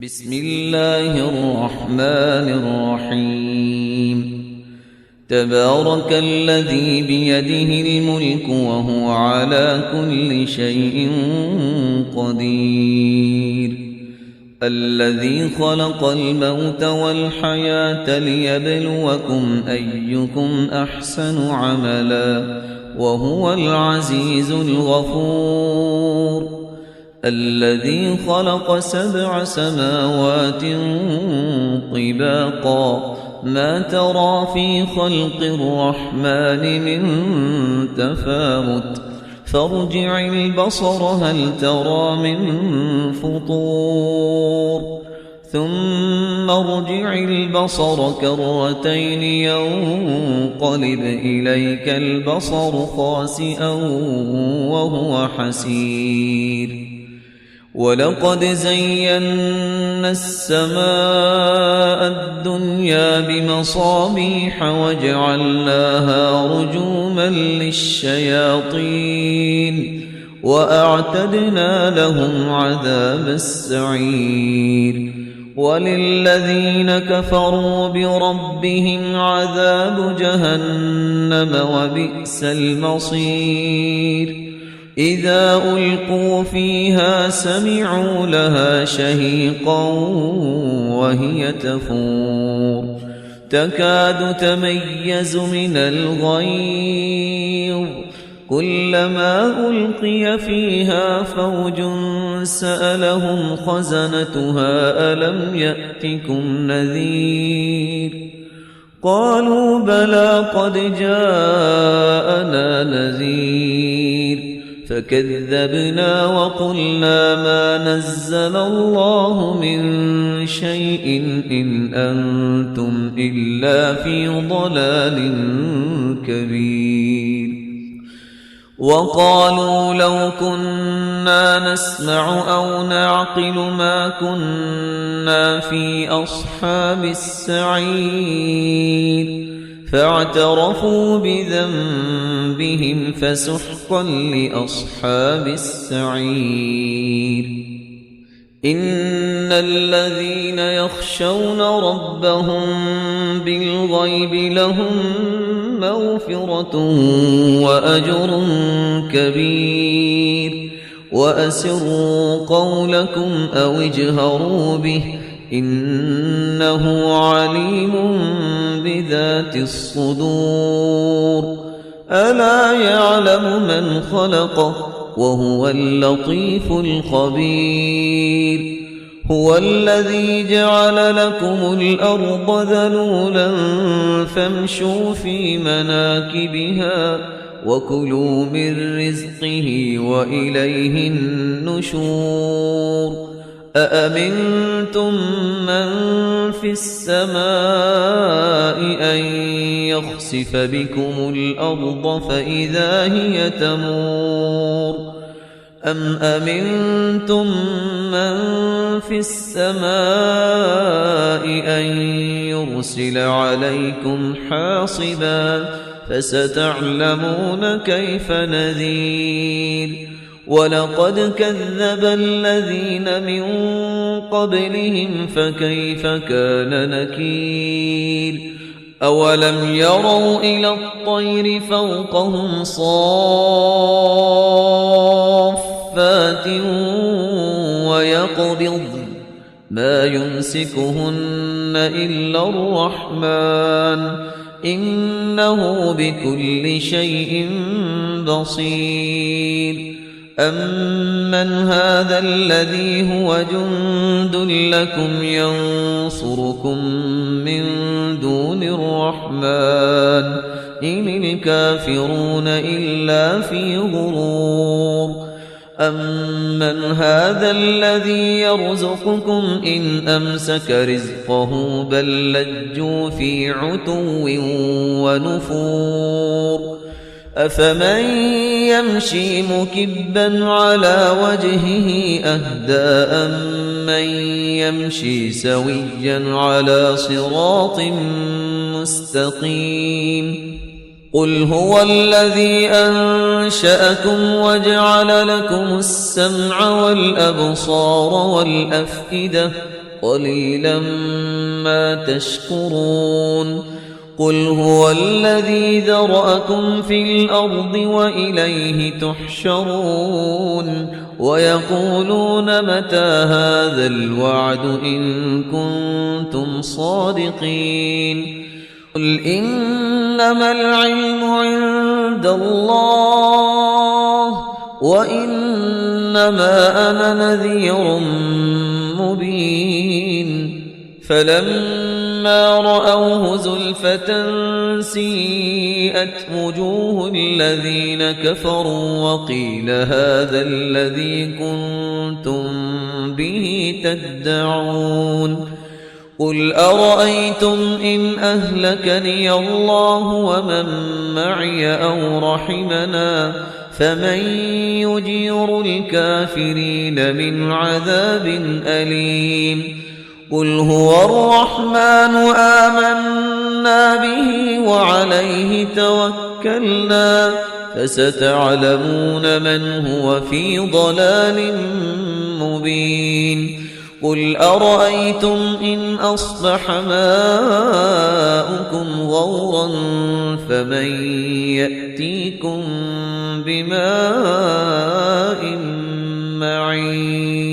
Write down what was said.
بسم الله الرحمن الرحيم تبارك الذي بيده الملك وهو على كل شيء قدير الذي خلق الموت والحياة ليبلوكم أيكم أحسن عملا وهو العزيز الغفور الذي خلق 7 سماوات طباقا ما ترى في خلق الرحمن من تفاوت فارجع البصر هل ترى من فطور ثم ارجع البصر كرتين ينقلب إليك البصر خاسئا وهو حسير ولقد زينا السماء الدنيا بمصابيح وجعلناها رجوما للشياطين وأعتدنا لهم عذاب السعير وللذين كفروا بربهم عذاب جهنم وبئس المصير إذا ألقوا فيها سمعوا لها شهيقا وهي تفور تكاد تميز من الغيظ كلما ألقي فيها فوج سألهم خزنتها ألم يأتكم نذير قالوا بلى قد جاءنا نذير فكذبنا وقلنا ما نزل الله من شيء إن أنتم إلا في ضلال كبير وقالوا لو كنا نسمع أو نعقل ما كنا في أصحاب السعير فاعترفوا بذنبهم فسحقا لأصحاب السعير إن الذين يخشون ربهم بالغيب لهم مغفرة وأجر كبير وأسروا قولكم أو اجهروا به إنه عليم بذات الصدور ألا يعلم من خلق وهو اللطيف الخبير هو الذي جعل لكم الأرض ذلولا فامشوا في مناكبها وكلوا من رزقه وإليه النشور أأمنتم من في السماء أن يخسف بكم الأرض فإذا هي تمور أم أمنتم من في السماء أن يرسل عليكم حاصبا فستعلمون كيف نذير ولقد كذب الذين من قبلهم فكيف كان نكير أولم يروا إلى الطير فوقهم صافات ويقبض ما يمسكهن إلا الرحمن إنه بكل شيء بصير أمن هذا الذي هو جند لكم ينصركم من دون الرحمن إن الكافرون إلا في غرور أمن هذا الذي يرزقكم إن أمسك رزقه بل لجوا في عتو ونفور أفمن يمشي مكبا على وجهه أهدى أمن يمشي سويا على صراط مستقيم قل هو الذي أنشأكم وجعل لكم السمع والأبصار والأفئدة قليلا ما تشكرون قل هو الذي ذرأكم في الأرض وإليه تحشرون ويقولون متى هذا الوعد إن كنتم صادقين قل إنما العلم عند الله وإنما أنا نذير مبين فلما رأوه زلفة سيئت وجوه الذين كفروا وقيل هذا الذي كنتم به تدعون قل أرأيتم إن أهلكني الله ومن معي أو رحمنا فمن يجير الكافرين من عذاب أليم قل هو الرحمن آمنا به وعليه توكلنا فستعلمون من هو في ضلال مبين قل أرأيتم إن أصبح ماؤكم غورا فمن يأتيكم بماء معين